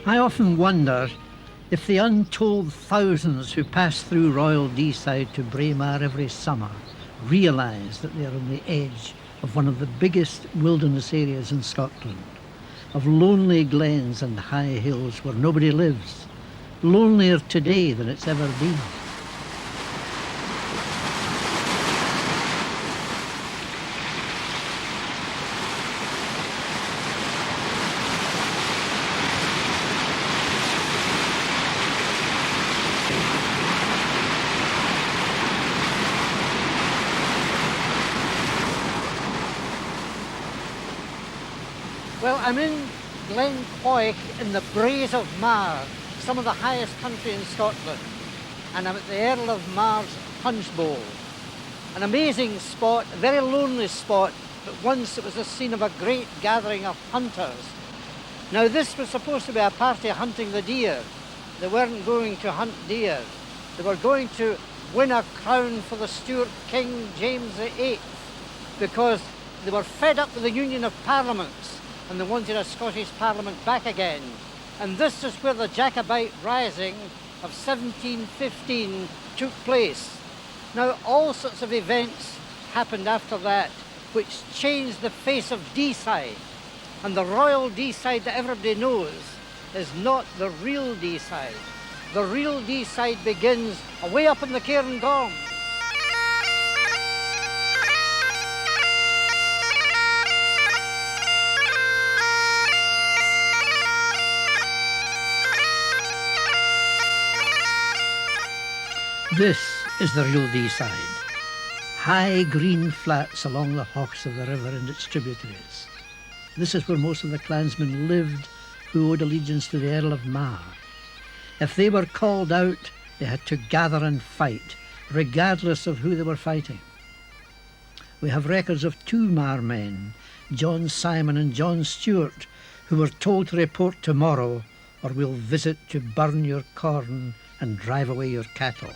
I often wonder if the untold thousands who pass through Royal Deeside to Braemar every summer realise that they are on the edge of one of the biggest wilderness areas in Scotland, of lonely glens and high hills where nobody lives, lonelier today than it's ever been. Well, I'm in Glen Coich in the Braes of Mar, some of the highest country in Scotland, and I'm at the Earl of Mar's Punch Bowl. An amazing spot, a very lonely spot, but once it was the scene of a great gathering of hunters. Now this was supposed to be a party hunting the deer. They weren't going to hunt deer. They were going to win a crown for the Stuart King James VIII, because they were fed up with the Union of Parliaments and they wanted a Scottish Parliament back again. And this is where the Jacobite Rising of 1715 took place. Now, all sorts of events happened after that which changed the face of Deeside. And the Royal Deeside that everybody knows is not the real Deeside. The real Deeside begins away up in the Cairngorm. This is the real Deeside. High green flats along the haughs of the river and its tributaries. This is where most of the clansmen lived who owed allegiance to the Earl of Mar. If they were called out, they had to gather and fight, regardless of who they were fighting. We have records of two Mar men, John Simon and John Stewart, who were told to report tomorrow or we'll visit to burn your corn and drive away your cattle.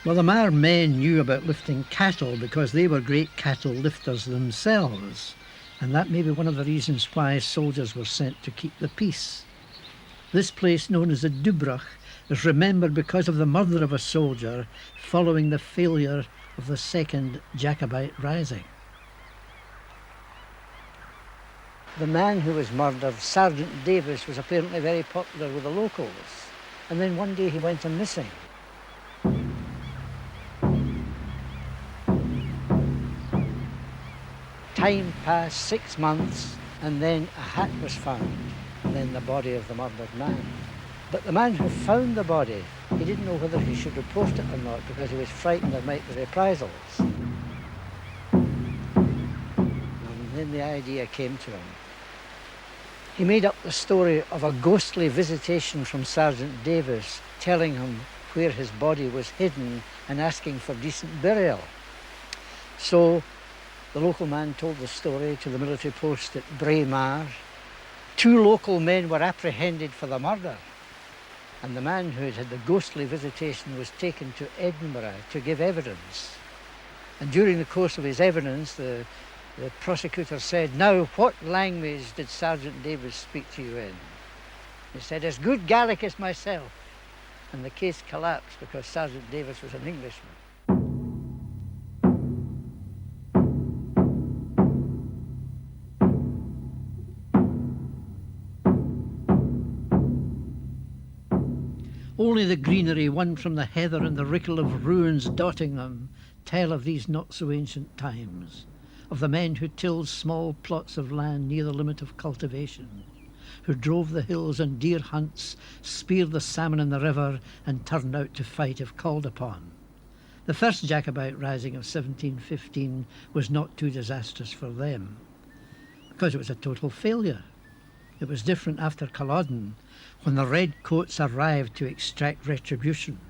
Well, the Mar men knew about lifting cattle because they were great cattle lifters themselves, and that may be one of the reasons why soldiers were sent to keep the peace. This place, known as the Dubrach, is remembered because of the murder of a soldier following the failure of the Second Jacobite Rising. The man who was murdered, Sergeant Davis, was apparently very popular with the locals, and then one day he went missing. Time passed, 6 months, and then a hat was found, and then the body of the murdered man. But the man who found the body, he didn't know whether he should report it or not because he was frightened there might be reprisals. And then the idea came to him. He made up the story of a ghostly visitation from Sergeant Davis telling him where his body was hidden and asking for decent burial. So the local man told the story to the military post at Braemar. 2 local men were apprehended for the murder, and the man who had had the ghostly visitation was taken to Edinburgh to give evidence. And during the course of his evidence, the prosecutor said, "Now, what language did Sergeant Davis speak to you in?" He said, "As good Gaelic as myself." And the case collapsed because Sergeant Davis was an Englishman. Only the greenery won from the heather and the rickle of ruins dotting them tell of these not-so-ancient times, of the men who tilled small plots of land near the limit of cultivation, who drove the hills on deer hunts, speared the salmon in the river, and turned out to fight if called upon. The first Jacobite Rising of 1715 was not too disastrous for them, because it was a total failure. It was different after Culloden, when the redcoats arrived to extract retribution.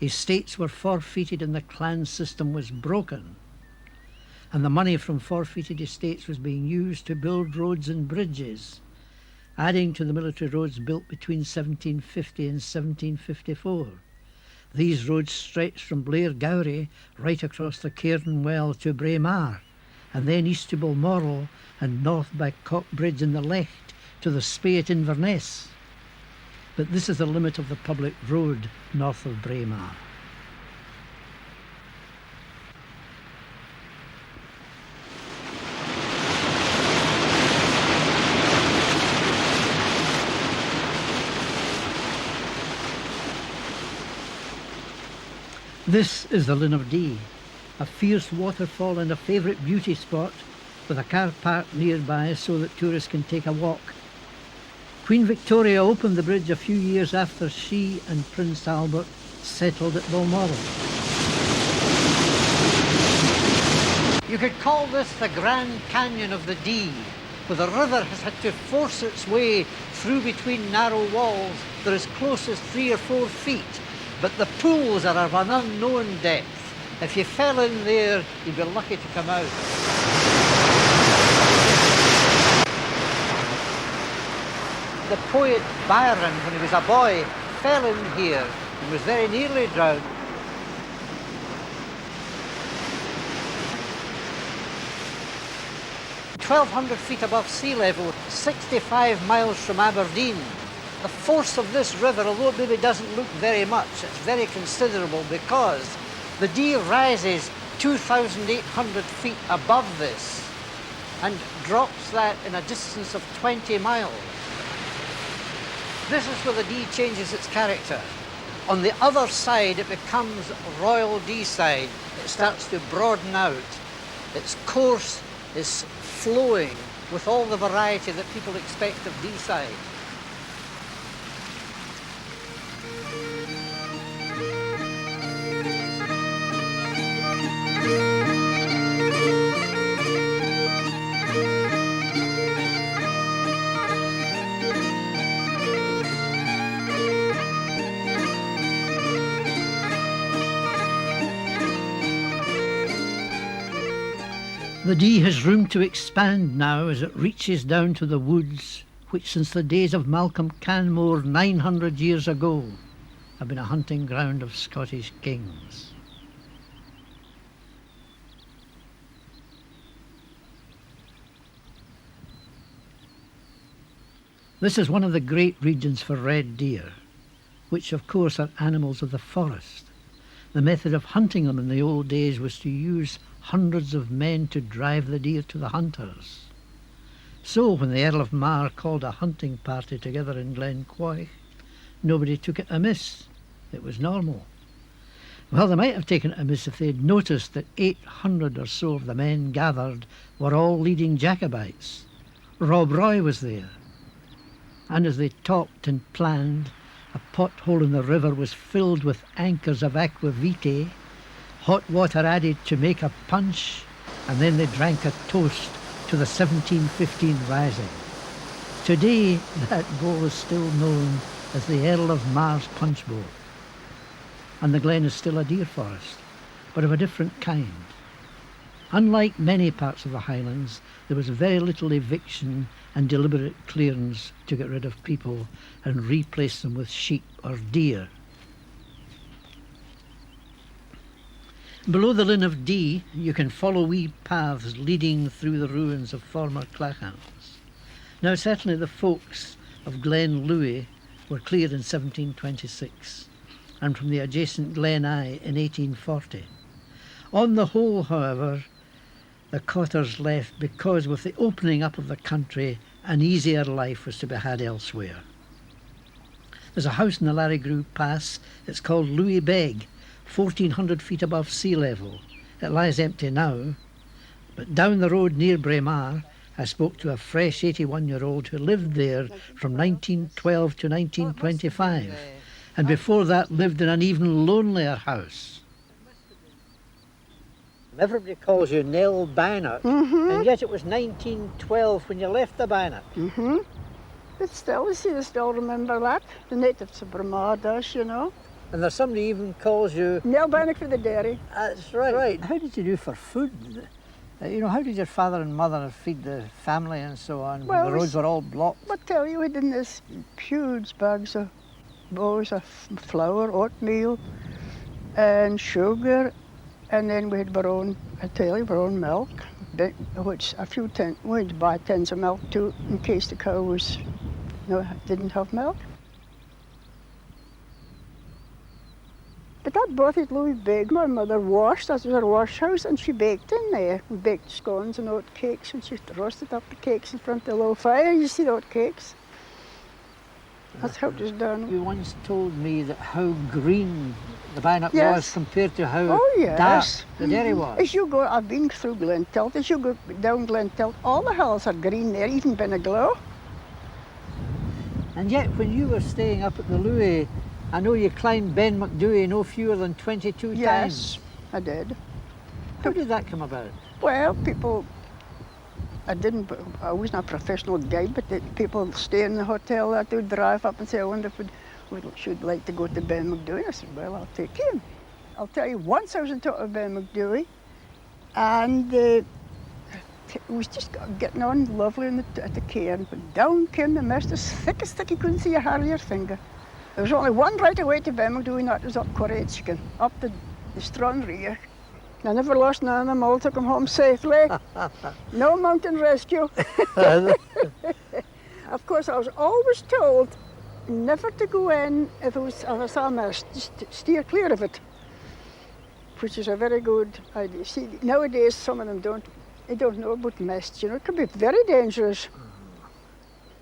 estates were forfeited and the clan system was broken. And the money from forfeited estates was being used to build roads and bridges, adding to the military roads built between 1750 and 1754. These roads stretched from Blair Gowrie right across the Cairn Well to Braemar, and then east to Balmoral and north by Cockbridge and the Lecht to the Spey at Inverness. But this is the limit of the public road north of Braemar. This is the Linn of Dee, a fierce waterfall and a favourite beauty spot with a car park nearby so that tourists can take a walk. Queen Victoria opened the bridge a few years after she and Prince Albert settled at Balmoral. You could call this the Grand Canyon of the Dee, where the river has had to force its way through between narrow walls that are as close as 3 or 4 feet, but the pools are of an unknown depth. If you fell in there, you'd be lucky to come out. The poet Byron, when he was a boy, fell in here and was very nearly drowned. 1,200 feet above sea level, 65 miles from Aberdeen. The force of this river, although it maybe doesn't look very much, it's very considerable because the Dee rises 2,800 feet above this and drops that in a distance of 20 miles. This is where the Dee changes its character. On the other side, it becomes Royal Deeside. It starts to broaden out. Its course is flowing with all the variety that people expect of Deeside. The Dee has room to expand now as it reaches down to the woods, which since the days of Malcolm Canmore 900 years ago have been a hunting ground of Scottish kings. This is one of the great regions for red deer, which of course are animals of the forest. The method of hunting them in the old days was to use hundreds of men to drive the deer to the hunters. So when the Earl of Mar called a hunting party together in Glencoy, nobody took it amiss. It was normal. Well, they might have taken it amiss if they'd noticed that 800 or so of the men gathered were all leading Jacobites. Rob Roy was there. And as they talked and planned, a pothole in the river was filled with anchors of aqua vitae, hot water added to make a punch, and then they drank a toast to the 1715 rising. Today, that bowl is still known as the Earl of Mar's Punch Bowl. And the glen is still a deer forest, but of a different kind. Unlike many parts of the Highlands, there was very little eviction and deliberate clearance to get rid of people and replace them with sheep or deer. Below the Linn of Dee, you can follow wee paths leading through the ruins of former clachans. Now, certainly the folks of Glen Louis were cleared in 1726, and from the adjacent Glen Eye in 1840. On the whole, however, the cotters left because with the opening up of the country, an easier life was to be had elsewhere. There's a house in the Larrigrew Pass. It's called Louis Beg, 1,400 feet above sea level. It lies empty now, but down the road near Braemar, I spoke to a fresh 81-year-old who lived there from 1912 to 1925, and before that lived in an even lonelier house. Everybody calls you Nell Bannock, and yet it was 1912 when you left the Bannock. But still, you see, they still remember that. The natives of Braemar does, you know. And there's somebody even calls you... Nell Bannock for the dairy. That's right. How did you do for food? You know, how did your father and mother feed the family and so on when the roads were all blocked? But tell you, we had in this huge bags of bowls of flour, oatmeal, and sugar, and then we had our own, I tell you, our own milk, which we'd buy tins of milk too, in case the cow was, didn't have milk. But that bothered Louis big. My mother washed, that was her wash house, and she baked in there. We baked scones and oat cakes, and she roasted up the cakes in front of the low fire. You see the oat cakes? That's how it was done. You once told me that how green the Bannock was compared to how dark the dairy was. As you go, I've been through Glentilt, as you go down Glentilt, all the hills are green there, even Benaglow. And yet, when you were staying up at the Louis, I know you climbed Ben McDooey no fewer than 22 times. Yes, I did. How did that come about? Well, people, I wasn't a professional guide, but people stay in the hotel that they would drive up and say, I wonder if we should like to go to Ben McDooey. I said, well, I'll take him. I'll tell you, once I was on top of Ben McDooey, and it was just getting on lovely at the cairn, but down came the mist as thick you couldn't see a hair of your finger. There was only one right away to Ben McDooey, and that was up Corretskin, up the Stranraer. I never lost none of them, all took them home safely. No mountain rescue. Of course, I was always told never to go in if I saw a mist, just steer clear of it, which is a very good idea. See, nowadays some of them don't know about mists, it can be very dangerous.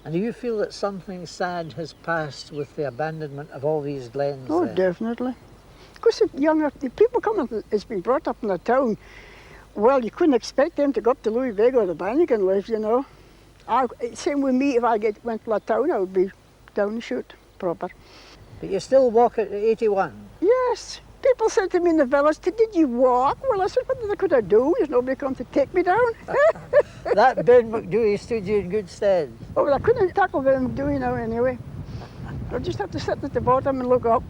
And do you feel that something sad has passed with the abandonment of all these glens? Oh, definitely. Of course, the people coming, it's been brought up in the town, well, you couldn't expect them to go up to Louis Vega or the Bannock and live, Same with me, if I went to the town, I would be down the chute, proper. But you still walk at 81? Yes. People said to me in the village, did you walk? Well, I said, what could I do? There's nobody come to take me down. That Ben McDooey stood you in good stead. Oh, well, I couldn't tackle Ben McDooey now anyway. I just have to sit at the bottom and look up.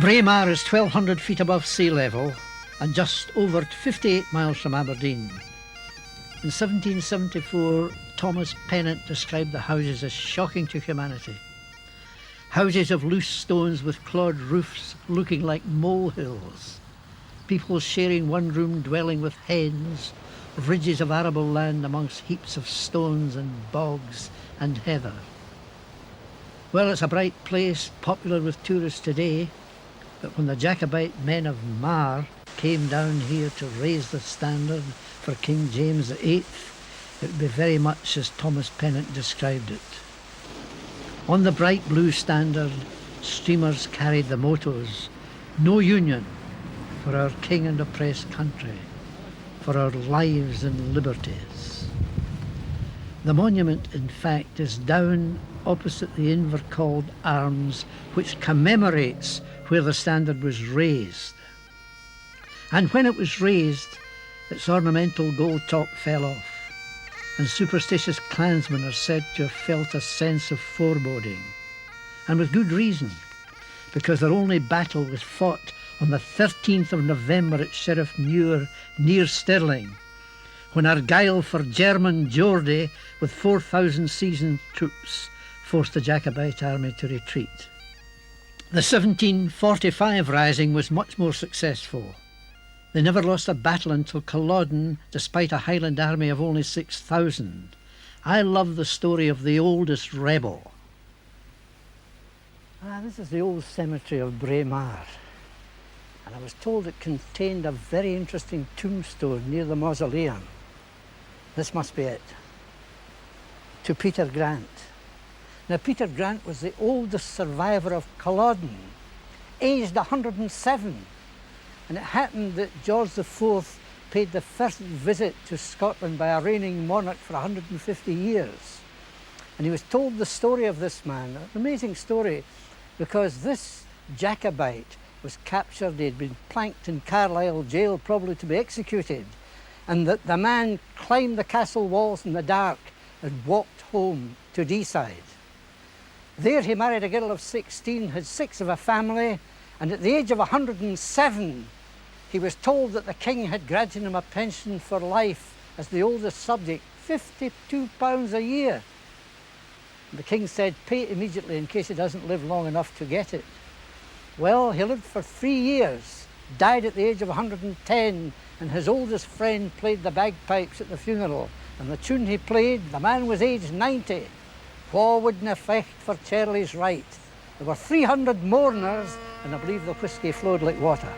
Braemar is 1,200 feet above sea level and just over 58 miles from Aberdeen. In 1774, Thomas Pennant described the houses as shocking to humanity. Houses of loose stones with clawed roofs looking like molehills. People sharing one room dwelling with hens, ridges of arable land amongst heaps of stones and bogs and heather. Well, it's a bright place, popular with tourists today, but when the Jacobite men of Mar came down here to raise the standard for King James VIII, it would be very much as Thomas Pennant described it. On the bright blue standard, streamers carried the mottos, "No Union, for our king and oppressed country, for our lives and liberties." The monument, in fact, is down opposite the Invercalled Arms, which commemorates where the standard was raised. And when it was raised, its ornamental gold top fell off, and superstitious clansmen are said to have felt a sense of foreboding. And with good reason, because their only battle was fought on the 13th of November at Sheriff Muir near Stirling, when Argyll for German Geordie with 4,000 seasoned troops forced the Jacobite army to retreat. The 1745 rising was much more successful. They never lost a battle until Culloden, despite a Highland army of only 6,000. I love the story of the oldest rebel. This is the old cemetery of Braemar, and I was told it contained a very interesting tombstone near the mausoleum. This must be it. To Peter Grant. Now, Peter Grant was the oldest survivor of Culloden, aged 107. And it happened that George IV paid the first visit to Scotland by a reigning monarch for 150 years. And he was told the story of this man, an amazing story, because this Jacobite was captured. He had been planked in Carlisle jail, probably to be executed, and that the man climbed the castle walls in the dark and walked home to Deeside. There he married a girl of 16, had 6 of a family, and at the age of 107, he was told that the king had granted him a pension for life as the oldest subject, £52 a year. And the king said, pay it immediately in case he doesn't live long enough to get it. Well, he lived for 3 years, died at the age of 110, and his oldest friend played the bagpipes at the funeral. And the tune he played, the man was aged 90. Wha wouldna fecht for Charlie's right? There were 300 mourners, and I believe the whisky flowed like water.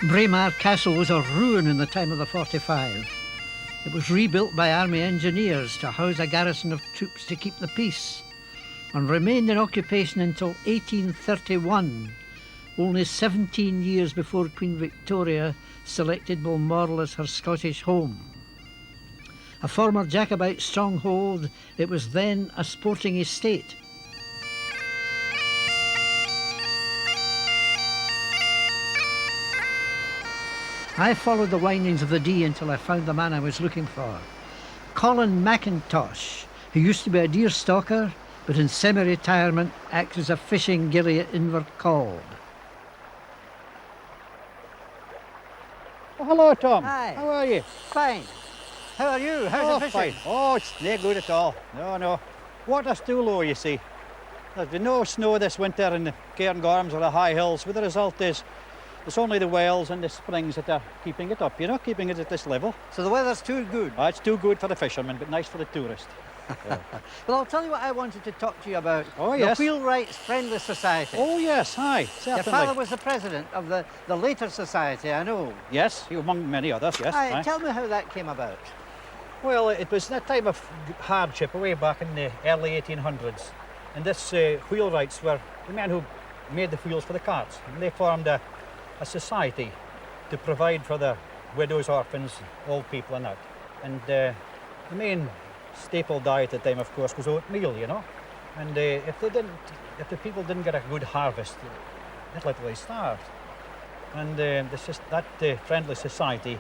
Braemar Castle was a ruin in the time of the 45. It was rebuilt by army engineers to house a garrison of troops to keep the peace, and remained in occupation until 1831, only 17 years before Queen Victoria selected Balmoral as her Scottish home. A former Jacobite stronghold, it was then a sporting estate. I followed the windings of the Dee until I found the man I was looking for. Colin McIntosh, who used to be a deer stalker, but in semi-retirement acts as a fishing gilly at Invercald. Oh, hello, Tom. Hi. How are you? Fine. How are you? How's the fishing? Fine. Oh, it's no good at all. No. Water's too low, you see. There's been no snow this winter in the Cairngorms or the high hills, but the result is it's only the wells and the springs that are keeping it up, keeping it at this level. So the weather's too good. Oh, it's too good for the fishermen, but nice for the tourist. Yeah. Well, I'll tell you what I wanted to talk to you about. Oh, yes. The Wheelwrights Friendly Society. Oh, yes, hi, certainly. Your father was the president of the later society, I know. Yes, among many others, yes. Aye, Aye. tell me how that came about. Well, it was a time of hardship way back in the early 1800s. And this wheelwrights were the men who made the wheels for the carts. And they formed a society to provide for the widows, orphans, old people and that. And the main staple diet at the time, of course, was oatmeal, And if the people didn't get a good harvest, they literally starved. And that friendly society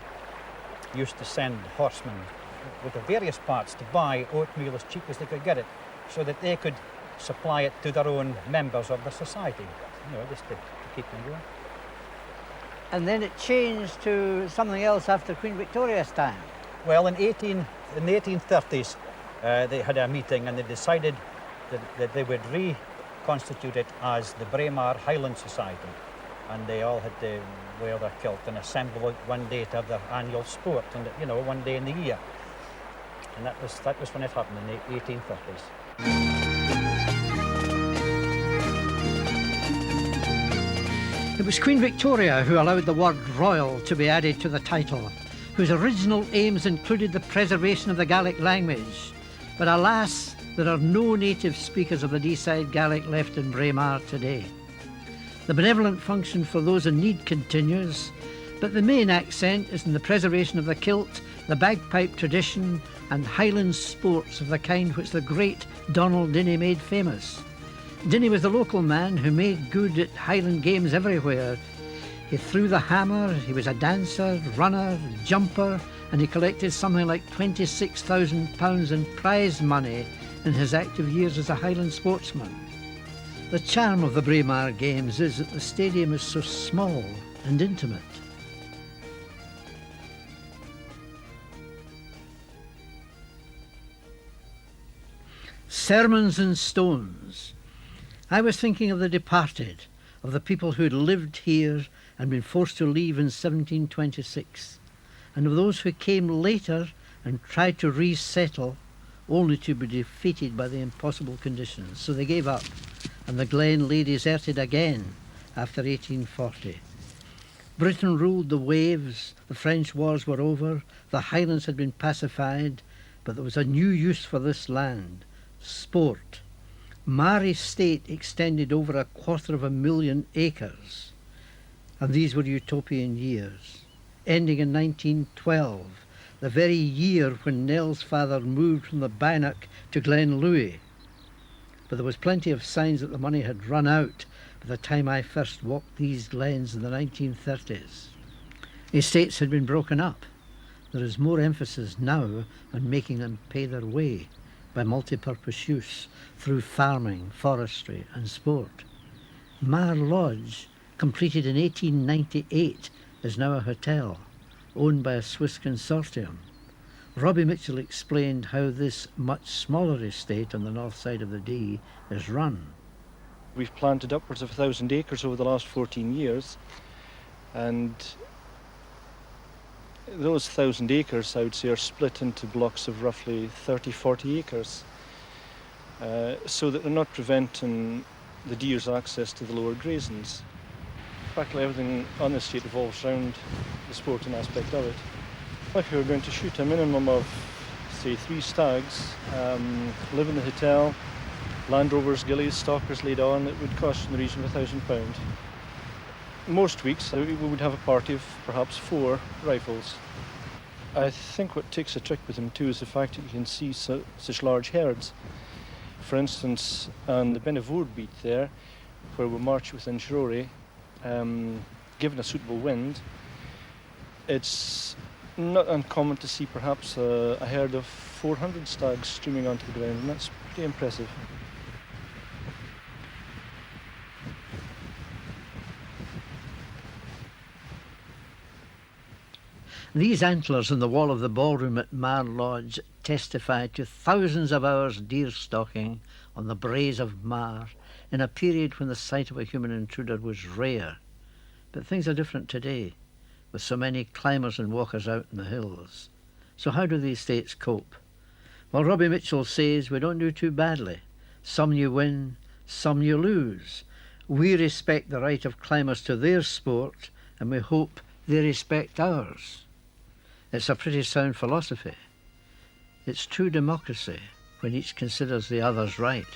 used to send horsemen with the various parts to buy oatmeal as cheap as they could get it, so that they could supply it to their own members of the society, just to keep them going. And then it changed to something else after Queen Victoria's time. Well, in the 1830s, they had a meeting and they decided that they would reconstitute it as the Braemar Highland Society. And they all had to wear their kilt and assemble one day to have their annual sport, and one day in the year. And that was when it happened in the 1830s. It was Queen Victoria who allowed the word royal to be added to the title, whose original aims included the preservation of the Gaelic language. But alas, there are no native speakers of the Deeside Gaelic left in Braemar today. The benevolent function for those in need continues, but the main accent is in the preservation of the kilt, the bagpipe tradition, and Highland sports of the kind which the great Donald Dinnie made famous. Dinnie was the local man who made good at Highland games everywhere. He threw the hammer, he was a dancer, runner, jumper, and he collected something like £26,000 in prize money in his active years as a Highland sportsman. The charm of the Braemar Games is that the stadium is so small and intimate. Sermons and stones. I was thinking of the departed, of the people who had lived here and been forced to leave in 1726, and of those who came later and tried to resettle, only to be defeated by the impossible conditions. So they gave up, and the glen lay deserted again after 1840. Britain ruled the waves, the French wars were over, the Highlands had been pacified, but there was a new use for this land: sport. Mar Estate extended over 250,000 acres, and these were utopian years. Ending in 1912, the very year when Nell's father moved from the Bannock to Glenlouis. But there was plenty of signs that the money had run out by the time I first walked these glens in the 1930s. Estates had been broken up. There is more emphasis now on making them pay their way by multi-purpose use through farming, forestry and sport. Mar Lodge, completed in 1898, is now a hotel owned by a Swiss consortium. Robbie Mitchell explained how this much smaller estate on the north side of the Dee is run. We've planted upwards of 1,000 acres over the last 14 years, and those 1,000 acres, I would say, are split into blocks of roughly 30, 40 acres, so that they're not preventing the deer's access to the lower grazings. Practically everything on the estate revolves around the sporting aspect of it. If you were going to shoot a minimum of, say, 3 stags, live in the hotel, Land Rovers, gillies, stalkers laid on, it would cost in the region of £1,000. Most weeks we would have a party of perhaps 4 rifles. I think what takes a trick with them too is the fact that you can see such large herds. For instance, on the Benavoord beat there, where we march within Shirori, given a suitable wind, it's not uncommon to see perhaps a herd of 400 stags streaming onto the ground, and that's pretty impressive. These antlers in the wall of the ballroom at Mar Lodge testify to thousands of hours deer stalking on the braes of Mar in a period when the sight of a human intruder was rare. But things are different today, with so many climbers and walkers out in the hills. So how do the estates cope? Well, Robbie Mitchell says we don't do too badly. Some you win, some you lose. We respect the right of climbers to their sport, and we hope they respect ours. It's a pretty sound philosophy. It's true democracy when each considers the other's right.